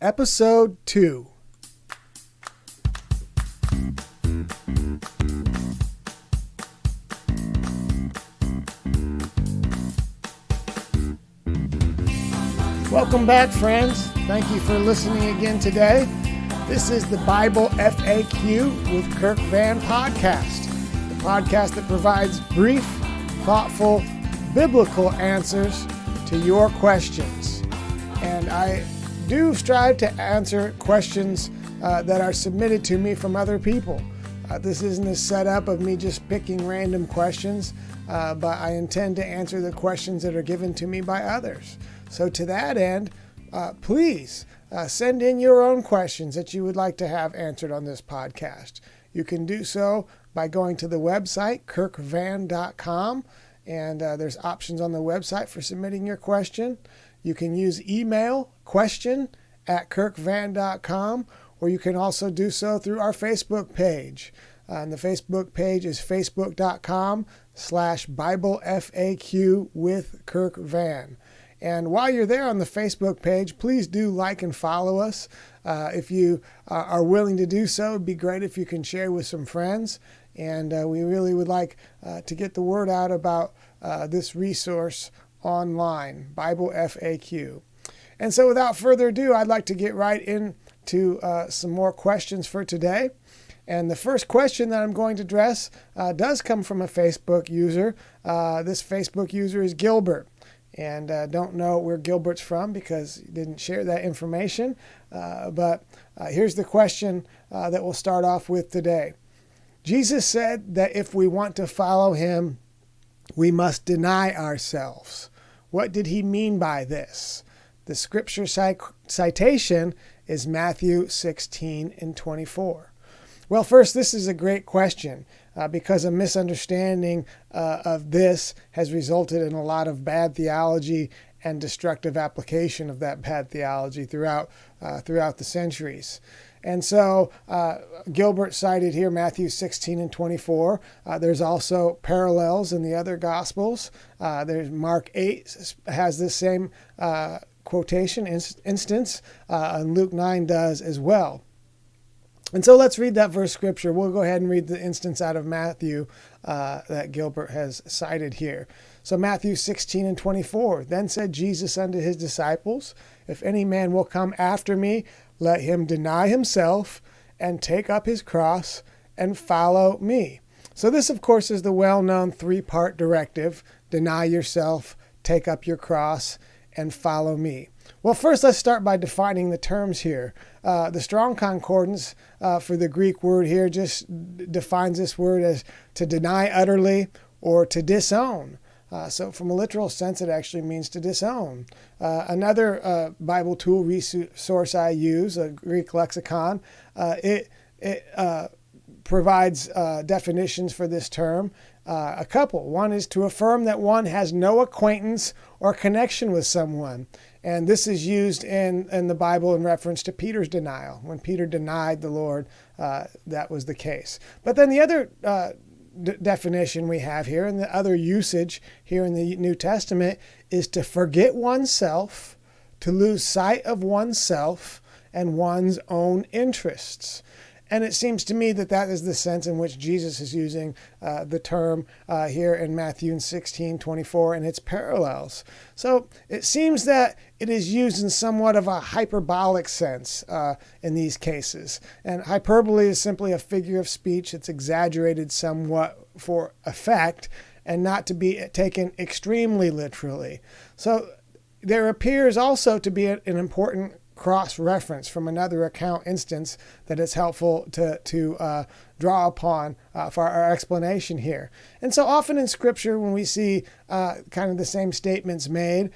Episode 2. Welcome back, friends. Thank you for listening again today. This is the Bible FAQ with Kirk Van podcast, the podcast that provides brief, thoughtful, biblical answers to your questions. And I do strive to answer questions that are submitted to me from other people. This isn't a setup of me just picking random questions, but I intend to answer the questions that are given to me by others. So to that end, please send in your own questions that you would like to have answered on this podcast. You can do so by going to the website, kirkvan.com, and there's options on the website for submitting your question. You can use email, question@kirkvan.com, or you can also do so through our Facebook page. And the Facebook page is facebook.com/BibleFAQ with Kirk Van. And while you're there on the Facebook page, please do like and follow us. If you are willing to do so, it'd be great if you can share with some friends. And we really would like to get the word out about this resource online, Bible FAQ. And so without further ado, I'd like to get right into some more questions for today. And the first question that I'm going to address does come from a Facebook user. This Facebook user is Gilbert. And don't know where Gilbert's from because he didn't share that information. But here's the question that we'll start off with today. Jesus said that if we want to follow him, we must deny ourselves. What did he mean by this? The scripture citation is Matthew 16:24. Well, first, this is a great question because a misunderstanding of this has resulted in a lot of bad theology and destructive application of that bad theology throughout the centuries. And so Gilbert cited here Matthew 16:24. There's also parallels in the other Gospels. There's Mark 8 has this same quotation instance, and Luke 9 does as well. And so let's read that verse scripture. We'll go ahead and read the instance out of Matthew that Gilbert has cited here. So Matthew 16:24. Then said Jesus unto his disciples, if any man will come after me, let him deny himself and take up his cross and follow me. So this, of course, is the well-known three-part directive. Deny yourself, take up your cross, and follow me. Well, first, let's start by defining the terms here. The Strong Concordance for the Greek word here just defines this word as to deny utterly or to disown. So from a literal sense, it actually means to disown. Another Bible tool resource I use, a Greek lexicon, it provides definitions for this term. A couple. One is to affirm that one has no acquaintance or connection with someone. And this is used in the Bible in reference to Peter's denial. When Peter denied the Lord, that was the case. But then the other definition we have here, and the other usage here in the New Testament, is to forget oneself, to lose sight of oneself and one's own interests. And it seems to me that that is the sense in which Jesus is using the term here in Matthew 16:24 and its parallels. So it seems that it is used in somewhat of a hyperbolic sense in these cases. And hyperbole is simply a figure of speech that's exaggerated somewhat for effect and not to be taken extremely literally. So there appears also to be an important cross-reference from another account instance that is helpful to draw upon for our explanation here. And so often in Scripture, when we see kind of the same statements made,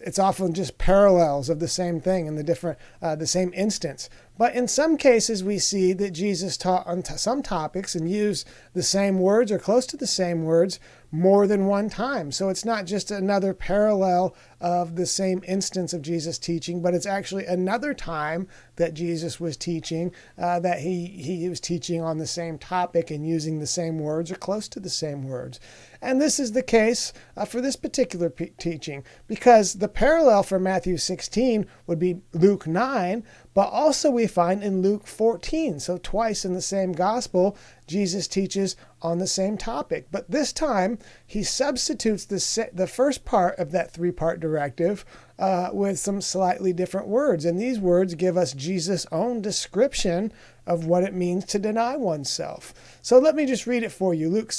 it's often just parallels of the same thing in the same instance. But in some cases, we see that Jesus taught on some topics and used the same words or close to the same words more than one time. So it's not just another parallel of the same instance of Jesus teaching, but it's actually another time that Jesus was teaching, that he was teaching on the same topic and using the same words or close to the same words. And this is the case for this particular teaching, because the parallel for Matthew 16 would be Luke 9, but also we find in Luke 14. So twice in the same gospel, Jesus teaches on the same topic. But this time, he substitutes the first part of that three-part directive with some slightly different words. And these words give us Jesus' own description of what it means to deny oneself. So let me just read it for you. Luke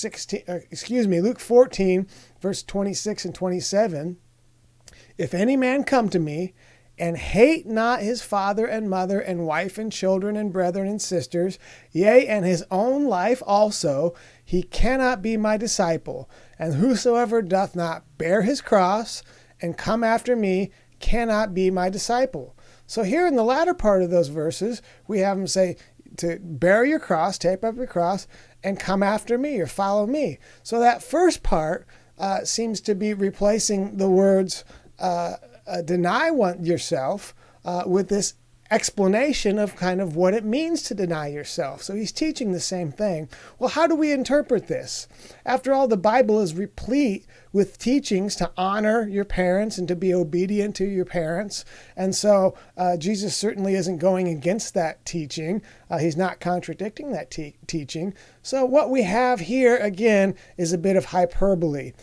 14, verse 26 and 27. If any man come to me and hate not his father and mother and wife and children and brethren and sisters, yea, and his own life also, he cannot be my disciple. And whosoever doth not bear his cross and come after me cannot be my disciple. So here in the latter part of those verses, we have him say to bear your cross, take up your cross, and come after me or follow me. So that first part seems to be replacing the words deny yourself with this explanation of kind of what it means to deny yourself. So he's teaching the same thing. Well, how do we interpret this? After all, the Bible is replete with teachings to honor your parents and to be obedient to your parents. And so Jesus certainly isn't going against that teaching. He's not contradicting that teaching. So what we have here, again, is a bit of hyperbole.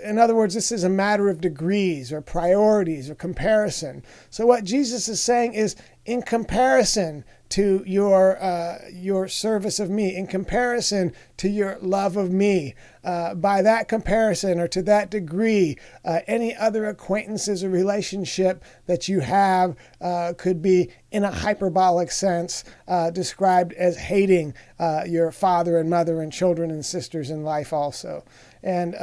In other words, this is a matter of degrees or priorities or comparison. So what Jesus is saying is, in comparison to your service of me, in comparison to your love of me, by that comparison or to that degree, any other acquaintances or relationship that you have could be, in a hyperbolic sense, described as hating your father and mother and children and sisters in life also. And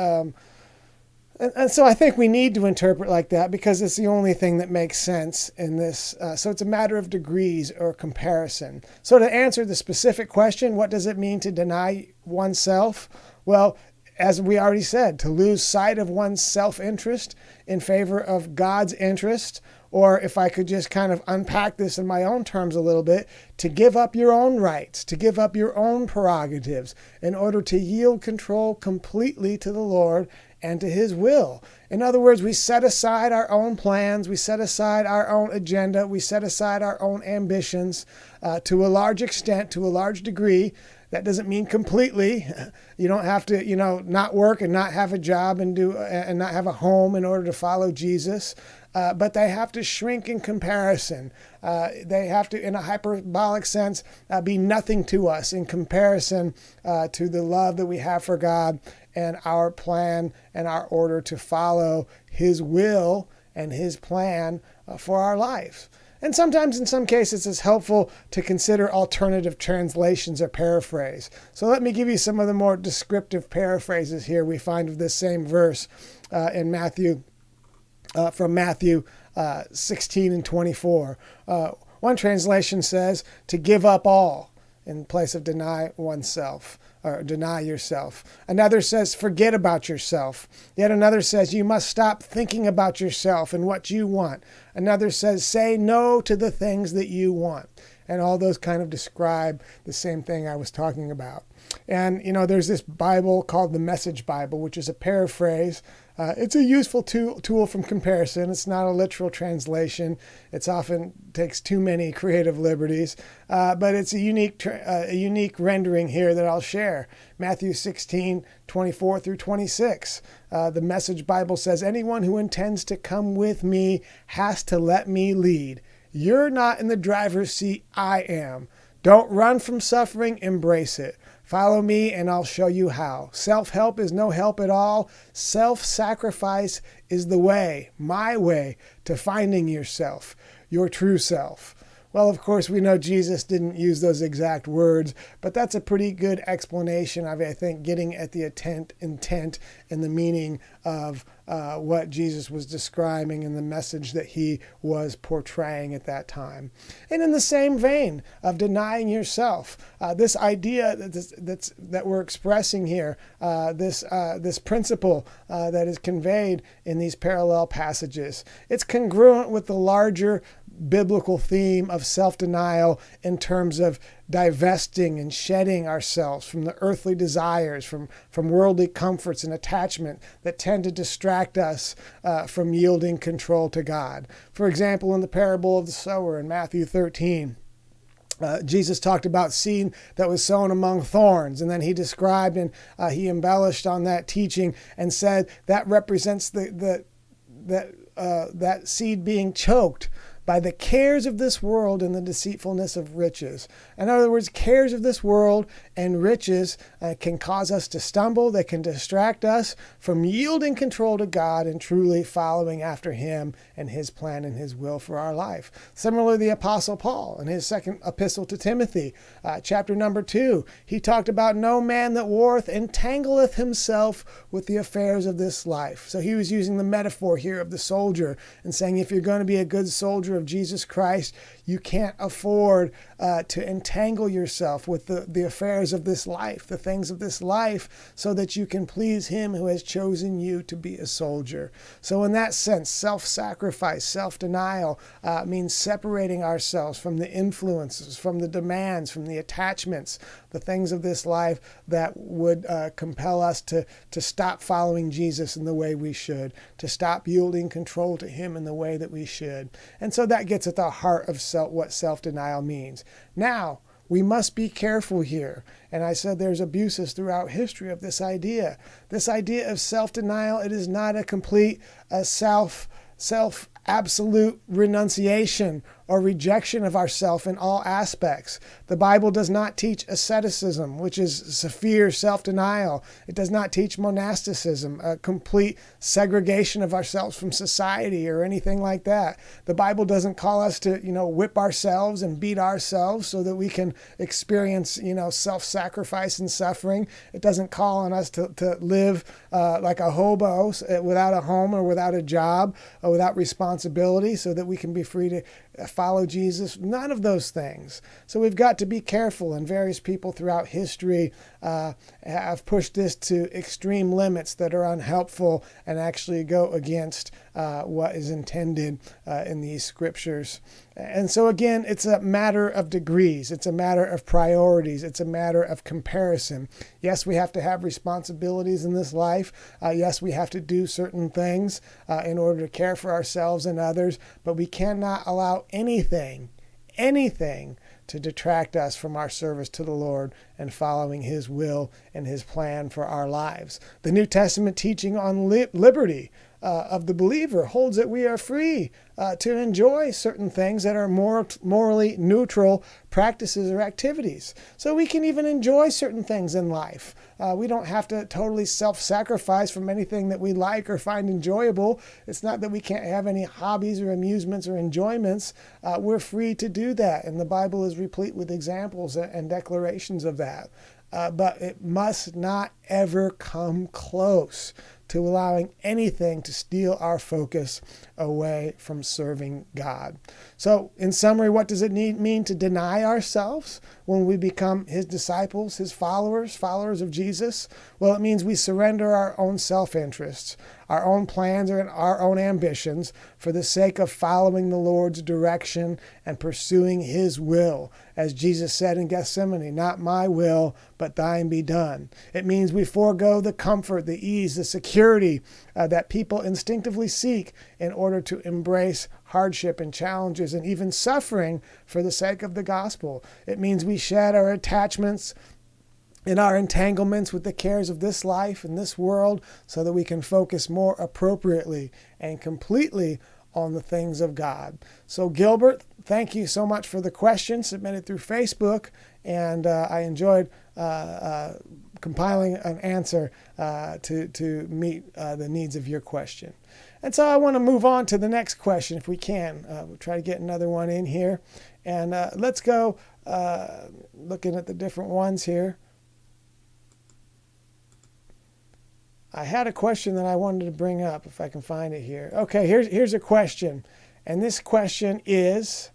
so I think we need to interpret like that because it's the only thing that makes sense in this. So it's a matter of degrees or comparison. So to answer the specific question, what does it mean to deny oneself? Well, as we already said, to lose sight of one's self-interest in favor of God's interest, or if I could just kind of unpack this in my own terms a little bit, to give up your own rights, to give up your own prerogatives in order to yield control completely to the Lord and to his will. In other words, we set aside our own plans, we set aside our own agenda, we set aside our own ambitions to a large extent, to a large degree. That doesn't mean completely. You don't have to, not work and not have a job and not have a home in order to follow Jesus. But they have to shrink in comparison. They have to, in a hyperbolic sense, be nothing to us in comparison to the love that we have for God and our plan and our order to follow his will and his plan for our life. And sometimes, in some cases, it's helpful to consider alternative translations or paraphrase. So let me give you some of the more descriptive paraphrases here we find of this same verse in Matthew. From Matthew 16 and 24. One translation says to give up all in place of deny oneself or deny yourself. Another says forget about yourself. Yet another says you must stop thinking about yourself and what you want. Another says say no to the things that you want. And all those kind of describe the same thing I was talking about. And, there's this Bible called the Message Bible, which is a paraphrase. It's a useful tool from comparison. It's not a literal translation. It often takes too many creative liberties. But it's a unique rendering here that I'll share. Matthew 16, 24 through 26. The Message Bible says, anyone who intends to come with me has to let me lead. You're not in the driver's seat, I am. Don't run from suffering, embrace it. Follow me and I'll show you how. Self-help is no help at all. Self-sacrifice is the way, my way, to finding yourself, your true self. Well, of course, we know Jesus didn't use those exact words, but that's a pretty good explanation of, I think, getting at the intent and the meaning of what Jesus was describing and the message that he was portraying at that time. And in the same vein of denying yourself, this idea that we're expressing here, this principle that is conveyed in these parallel passages, it's congruent with the larger biblical theme of self-denial in terms of divesting and shedding ourselves from the earthly desires, from worldly comforts and attachment that tend to distract us from yielding control to God. For example, in the parable of the sower in Matthew 13, Jesus talked about seed that was sown among thorns, and then he described and he embellished on that teaching and said that represents that seed being choked by the cares of this world and the deceitfulness of riches. In other words, cares of this world and riches can cause us to stumble. They can distract us from yielding control to God and truly following after him and his plan and his will for our life. Similarly, the Apostle Paul in his second epistle to Timothy, chapter number 2, he talked about no man that warreth entangleth himself with the affairs of this life. So he was using the metaphor here of the soldier and saying if you're going to be a good soldier of Jesus Christ, you can't afford to entangle yourself with the affairs of this life, the things of this life, so that you can please him who has chosen you to be a soldier. So in that sense, self-sacrifice, self-denial means separating ourselves from the influences, from the demands, from the attachments, the things of this life that would compel us to stop following Jesus in the way we should, to stop yielding control to him in the way that we should. And so that gets at the heart of what self-denial means. Now, we must be careful here. And I said there's abuses throughout history of this idea. This idea of self-denial, it is not a complete absolute renunciation or rejection of ourself in all aspects. The Bible does not teach asceticism, which is severe self-denial. It does not teach monasticism, a complete segregation of ourselves from society or anything like that. The Bible doesn't call us to, whip ourselves and beat ourselves so that we can experience, self-sacrifice and suffering. It doesn't call on us to live like a hobo without a home or without a job or without responsibility so that we can be free to follow Jesus. None of those things. So we've got to be careful, and various people throughout history have pushed this to extreme limits that are unhelpful and actually go against what is intended in these scriptures. And so again, it's a matter of degrees. It's a matter of priorities. It's a matter of comparison. Yes, we have to have responsibilities in this life. Yes, we have to do certain things in order to care for ourselves and others, but we cannot allow anything to detract us from our service to the Lord and following his will and his plan for our lives. The New Testament teaching on liberty of the believer holds that we are free to enjoy certain things that are morally neutral practices or activities. So we can even enjoy certain things in life. We don't have to totally self-sacrifice from anything that we like or find enjoyable. It's not that we can't have any hobbies or amusements or enjoyments. We're free to do that, and the Bible is replete with examples and declarations of that. But it must not ever come close to allowing anything to steal our focus away from serving God. So, in summary, what does it mean to deny ourselves when we become his disciples, his followers of Jesus? Well, it means we surrender our own self-interests, our own plans, and our own ambitions for the sake of following the Lord's direction and pursuing his will. As Jesus said in Gethsemane, not my will, but thine be done. It means we forego the comfort, the ease, the security that people instinctively seek in order to embrace hardship and challenges and even suffering for the sake of the gospel. It means we shed our attachments and our entanglements with the cares of this life and this world so that we can focus more appropriately and completely on the things of God. So Gilbert, thank you so much for the question submitted through Facebook, and I enjoyed compiling an answer to meet the needs of your question. And so I want to move on to the next question if we can. We'll try to get another one in here. And let's go looking at the different ones here. I had a question that I wanted to bring up, if I can find it here. Okay, here's a question. And this question is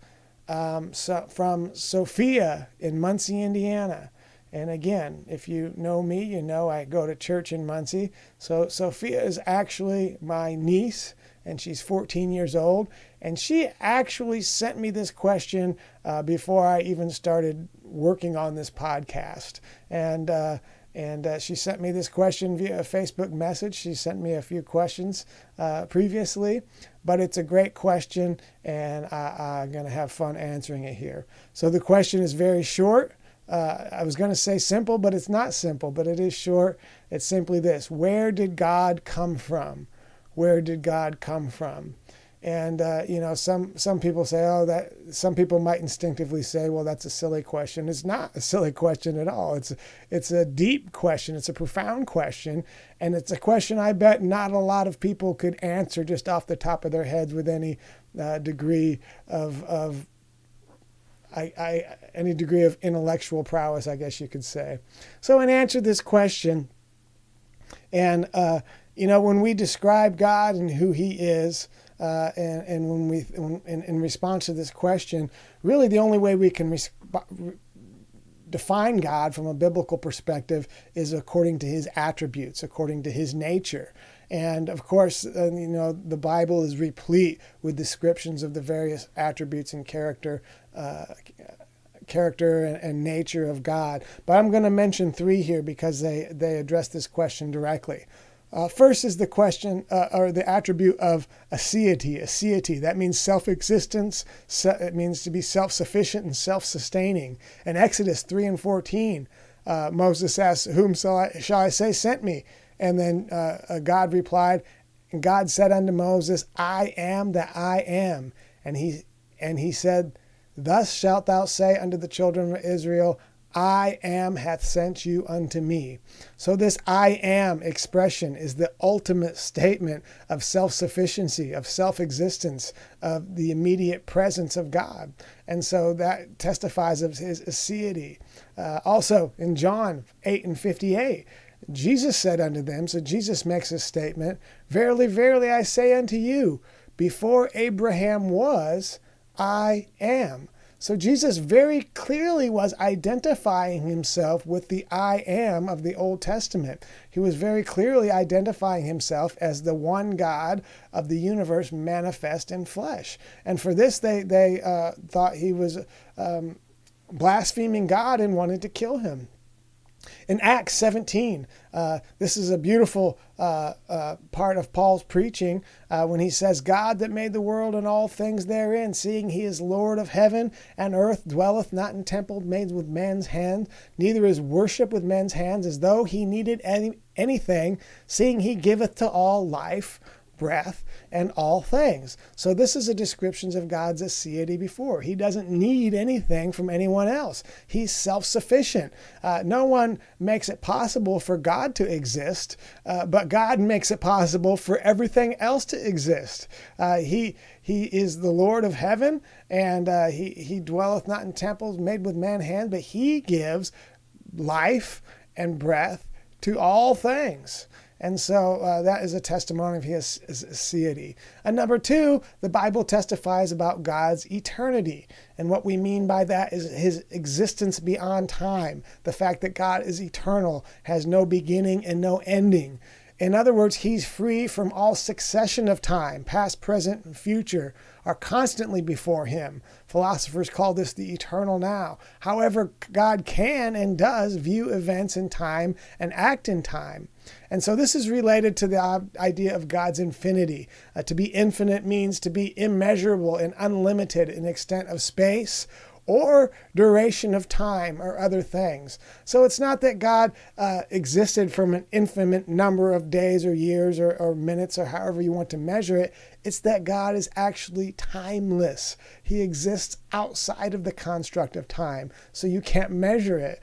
from Sophia in Muncie, Indiana. And again, if you know me, you know I go to church in Muncie. So Sophia is actually my niece, and she's 14 years old. And she actually sent me this question before I even started working on this podcast. And she sent me this question via a Facebook message. She sent me a few questions previously, but it's a great question, and I'm going to have fun answering it here. So the question is very short. I was going to say simple, but it's not simple, but it is short. It's simply this: where did God come from? Where did God come from? And, some people say, some people might instinctively say, well, that's a silly question. It's not a silly question at all. It's a deep question. It's a profound question. And it's a question I bet not a lot of people could answer just off the top of their heads with any degree of intellectual prowess, I guess you could say. So in answer to this question, and, when we describe God and who he is, and when in response to this question, really the only way we can define God from a biblical perspective is according to his attributes, according to his nature. And of course, the Bible is replete with descriptions of the various attributes and character and nature of God. But I'm going to mention three here because they address this question directly. First is the question or the attribute of aseity. Aseity, that means self-existence. It means to be self-sufficient and self-sustaining. In Exodus 3 and 14, Moses asks, "Whom shall I say sent me?" And then God replied, and God said unto Moses, "I am that I am." And he said, "Thus shalt thou say unto the children of Israel, I am hath sent you unto me." So this I am expression is the ultimate statement of self-sufficiency, of self-existence, of the immediate presence of God. And so that testifies of his aseity. Also in John 8 and 58, Jesus said unto them, so Jesus makes a statement, "Verily, verily, I say unto you, before Abraham was, I am." So Jesus very clearly was identifying himself with the I am of the Old Testament. He was very clearly identifying himself as the one God of the universe manifest in flesh. And for this, they thought he was blaspheming God and wanted to kill him. In Acts 17, this is a beautiful part of Paul's preaching when he says, "God that made the world and all things therein, seeing he is Lord of heaven and earth, dwelleth not in temples made with man's hand, neither is worship with men's hands as though he needed anything, seeing he giveth to all life, breath, and all things." So this is a description of God's aseity before. He doesn't need anything from anyone else. He's self-sufficient. No one makes it possible for God to exist, but God makes it possible for everything else to exist. He is the Lord of heaven, and he dwelleth not in temples made with man's hands, but he gives life and breath to all things. And so that is a testimony of his aseity. And number two, the Bible testifies about God's eternity. And what we mean by that is his existence beyond time. The fact that God is eternal, has no beginning and no ending. In other words, he's free from all succession of time, past, present, and future, are constantly before him. Philosophers call this the eternal now. However, God can and does view events in time and act in time. And so this is related to the idea of God's infinity. To be infinite means to be immeasurable and unlimited in extent of space or duration of time or other things. So it's not that God existed from an infinite number of days or years or minutes or however you want to measure it. It's that God is actually timeless. He exists outside of the construct of time, so you can't measure it.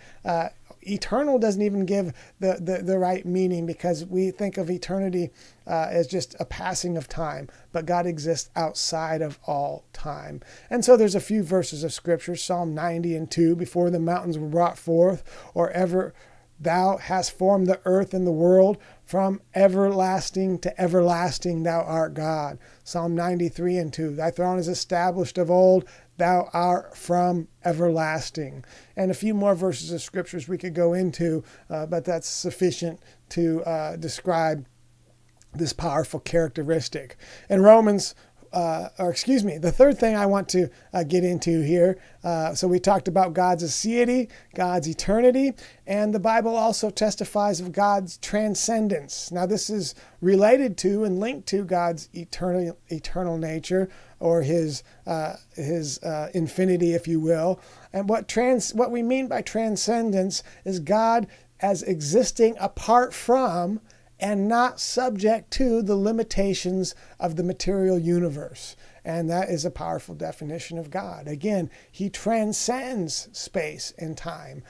eternal doesn't even give the right meaning, because we think of eternity as just a passing of time, but God exists outside of all time. And so there's a few verses of Scripture, Psalm 90:2, before the mountains were brought forth, or ever thou hast formed the earth and the world, from everlasting to everlasting thou art God. Psalm 93:2, thy throne is established of old, thou art from everlasting. And a few more verses of Scriptures we could go into, but that's sufficient to describe this powerful characteristic. In Romans, the third thing I want to get into here. So we talked about God's aseity, God's eternity, and the Bible also testifies of God's transcendence. Now this is related to and linked to God's eternal nature, or his infinity, if you will. And what we mean by transcendence is God as existing apart from and not subject to the limitations of the material universe. And that is a powerful definition of God. Again, he transcends space and time.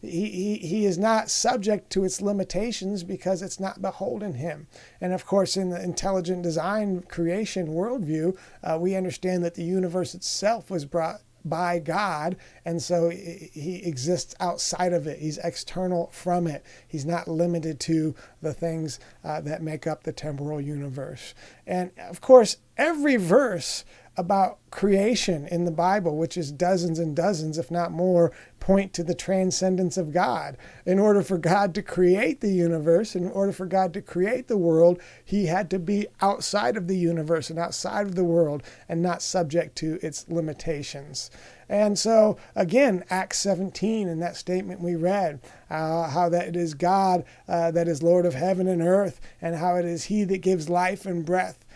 He is not subject to its limitations because it's not beholden him. And of course, in the intelligent design creation worldview, we understand that the universe itself was brought by God, and so he exists outside of it. He's external from it. He's not limited to the things that make up the temporal universe. And of course, every verse about creation in the Bible, which is dozens and dozens, if not more, point to the transcendence of God. In order for God to create the universe, in order for God to create the world, he had to be outside of the universe and outside of the world and not subject to its limitations. And so, again, Acts 17, in that statement we read, how that it is God that is Lord of heaven and earth, and how it is he that gives life and breath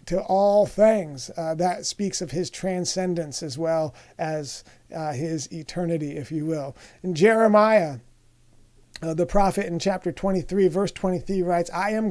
to all things. That speaks of his transcendence as well as his eternity, if you will. In Jeremiah, the prophet, in chapter 23, verse 23 writes, let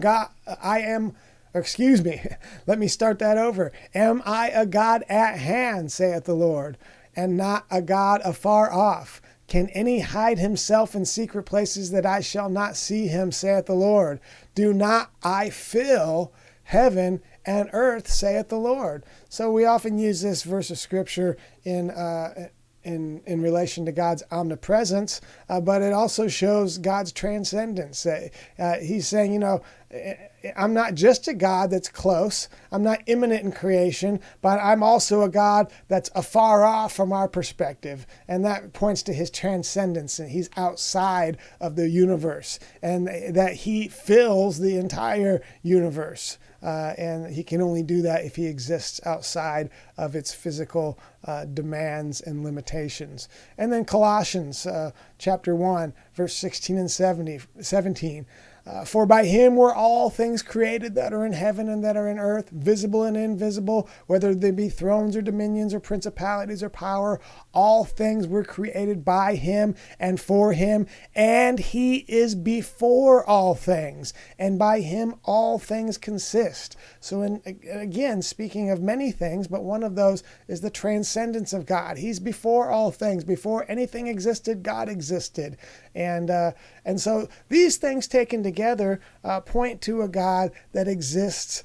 me start that over. Am I a God at hand, saith the Lord, and not a God afar off? Can any hide himself in secret places that I shall not see him, saith the Lord? Do not I fill heaven and earth, saith the Lord? So we often use this verse of Scripture in relation to God's omnipresence, but it also shows God's transcendence. He's saying, I'm not just a God that's close. I'm not immanent in creation, but I'm also a God that's afar off from our perspective. And that points to his transcendence, and he's outside of the universe, and that he fills the entire universe. And he can only do that if he exists outside of its physical demands and limitations. And then Colossians chapter 1, verse 16 and 17. For by him were all things created that are in heaven and that are in earth, visible and invisible, whether they be thrones or dominions or principalities or power. All things were created by him and for him, and he is before all things, and by him all things consist. So again, speaking of many things, but one of those is the transcendence of God. He's before all things. Before anything existed, God existed. And so these things taken together point to a God that exists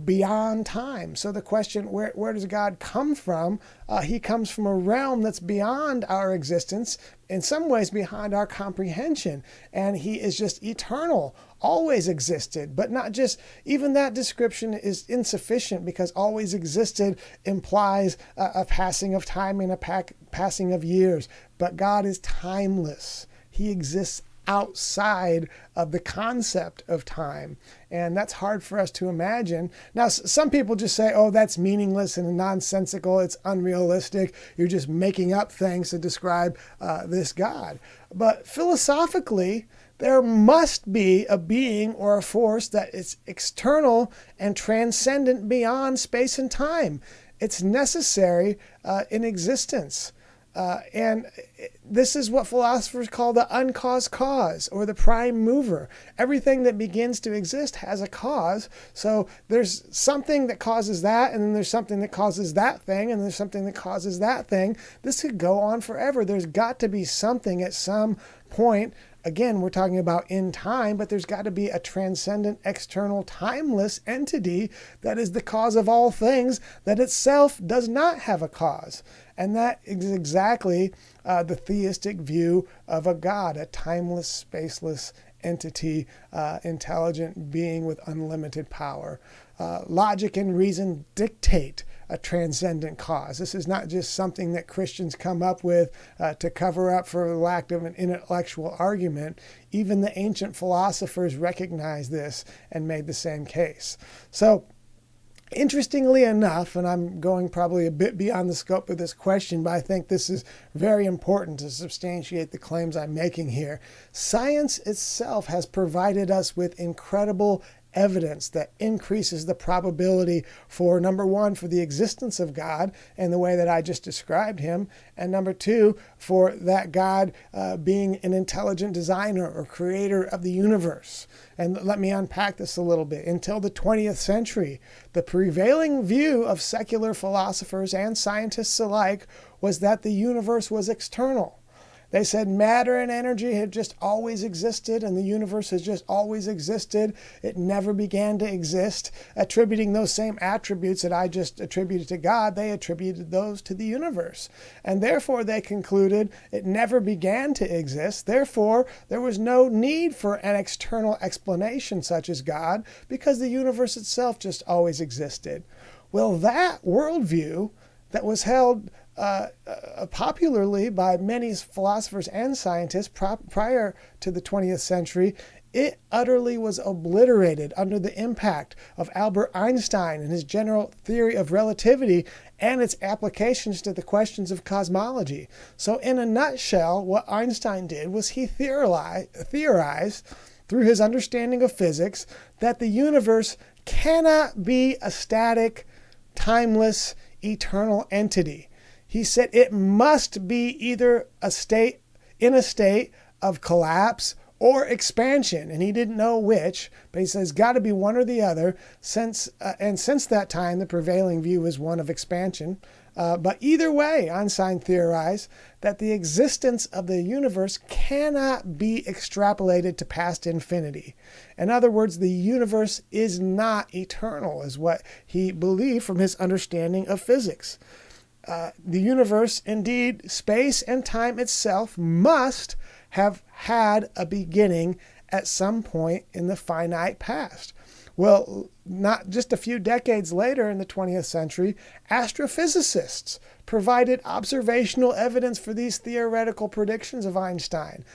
beyond time. So the question, where does God come from? He comes from a realm that's beyond our existence, in some ways beyond our comprehension. And he is just eternal, always existed. But not just, even that description is insufficient, because always existed implies a passing of time and a passing of years. But God is timeless. He exists outside of the concept of time. And that's hard for us to imagine. Now, some people just say, oh, that's meaningless and nonsensical. It's unrealistic. You're just making up things to describe this God. But philosophically, there must be a being or a force that is external and transcendent beyond space and time. It's necessary in existence. And this is what philosophers call the uncaused cause, or the prime mover. Everything that begins to exist has a cause. So there's something that causes that, and then there's something that causes that thing, and there's something that causes that thing. This could go on forever. There's got to be something at some point. Again, we're talking about in time, but there's got to be a transcendent, external, timeless entity that is the cause of all things, that itself does not have a cause. And that is exactly the theistic view of a God, a timeless, spaceless entity, intelligent being with unlimited power. Logic and reason dictate a transcendent cause. This is not just something that Christians come up with to cover up for the lack of an intellectual argument. Even the ancient philosophers recognized this and made the same case. So, interestingly enough, and I'm going probably a bit beyond the scope of this question, but I think this is very important to substantiate the claims I'm making here. Science itself has provided us with incredible evidence that increases the probability for, number one, for the existence of God in the way that I just described him, and number two, for that God being an intelligent designer or creator of the universe. And let me unpack this a little bit. Until the 20th century, the prevailing view of secular philosophers and scientists alike was that the universe was external. They said matter and energy had just always existed, and the universe has just always existed. It never began to exist. Attributing those same attributes that I just attributed to God, they attributed those to the universe. And therefore, they concluded it never began to exist. Therefore, there was no need for an external explanation such as God, because the universe itself just always existed. Well, that worldview that was held popularly by many philosophers and scientists prior to the 20th century, it utterly was obliterated under the impact of Albert Einstein and his general theory of relativity and its applications to the questions of cosmology. So in a nutshell, what Einstein did was he theorized through his understanding of physics that the universe cannot be a static, timeless, eternal entity. He said it must be either in a state of collapse or expansion, and he didn't know which, but he says it's got to be one or the other. Since that time, the prevailing view is one of expansion. But either way, Einstein theorized that the existence of the universe cannot be extrapolated to past infinity. In other words, the universe is not eternal, is what he believed from his understanding of physics. The universe, indeed, space and time itself must have had a beginning at some point in the finite past. Well, not just a few decades later in the 20th century, astrophysicists provided observational evidence for these theoretical predictions of Einstein.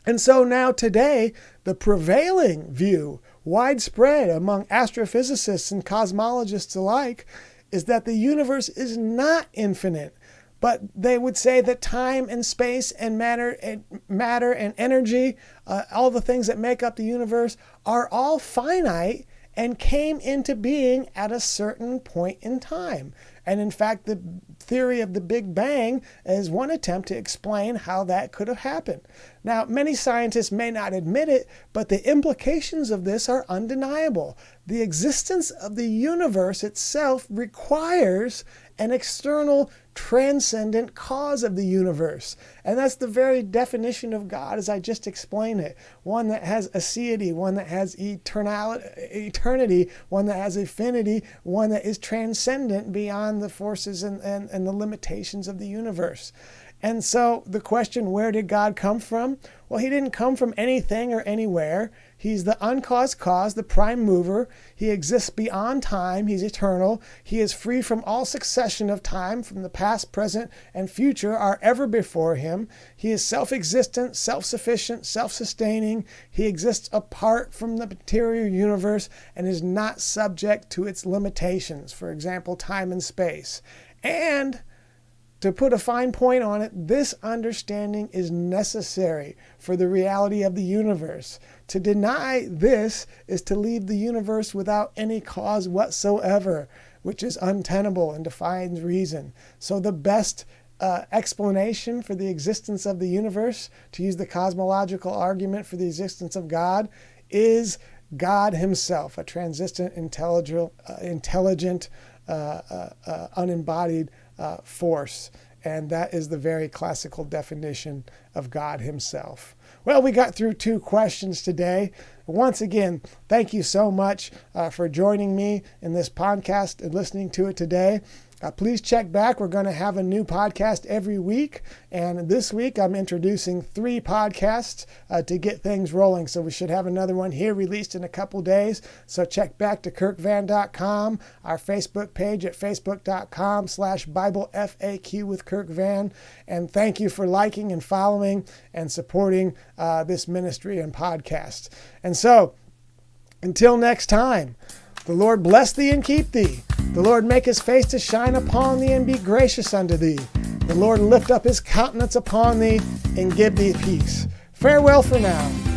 And so now today, the prevailing view, widespread among astrophysicists and cosmologists alike, is that the universe is not infinite, but they would say that time and space and matter and energy, all the things that make up the universe, are all finite and came into being at a certain point in time. And in fact, the theory of the Big Bang is one attempt to explain how that could have happened. Now, many scientists may not admit it, but the implications of this are undeniable. The existence of the universe itself requires an external, transcendent cause of the universe. And that's the very definition of God as I just explained it. One that has aseity, one that has eternity, one that has infinity, one that is transcendent beyond the forces and the limitations of the universe. And so the question, where did God come from? Well, he didn't come from anything or anywhere. He's the uncaused cause, the prime mover. He exists beyond time. He's eternal. He is free from all succession of time, from the past, present, and future are ever before him. He is self-existent, self-sufficient, self-sustaining. He exists apart from the material universe and is not subject to its limitations, for example, time and space. And to put a fine point on it, this understanding is necessary for the reality of the universe. To deny this is to leave the universe without any cause whatsoever, which is untenable and defies reason. So the best explanation for the existence of the universe, to use the cosmological argument for the existence of God, is God himself, a transcendent, intelligent, unembodied force. And that is the very classical definition of God himself. Well, we got through 2 questions today. Once again, thank you so much for joining me in this podcast and listening to it today. Please check back. We're going to have a new podcast every week. And this week, I'm introducing 3 podcasts to get things rolling. So we should have another one here released in a couple days. So check back to kirkvan.com, our Facebook page at facebook.com/BibleFAQ with Kirk Van. And thank you for liking and following and supporting this ministry and podcast. And so, until next time, the Lord bless thee and keep thee. The Lord make his face to shine upon thee and be gracious unto thee. The Lord lift up his countenance upon thee and give thee peace. Farewell for now.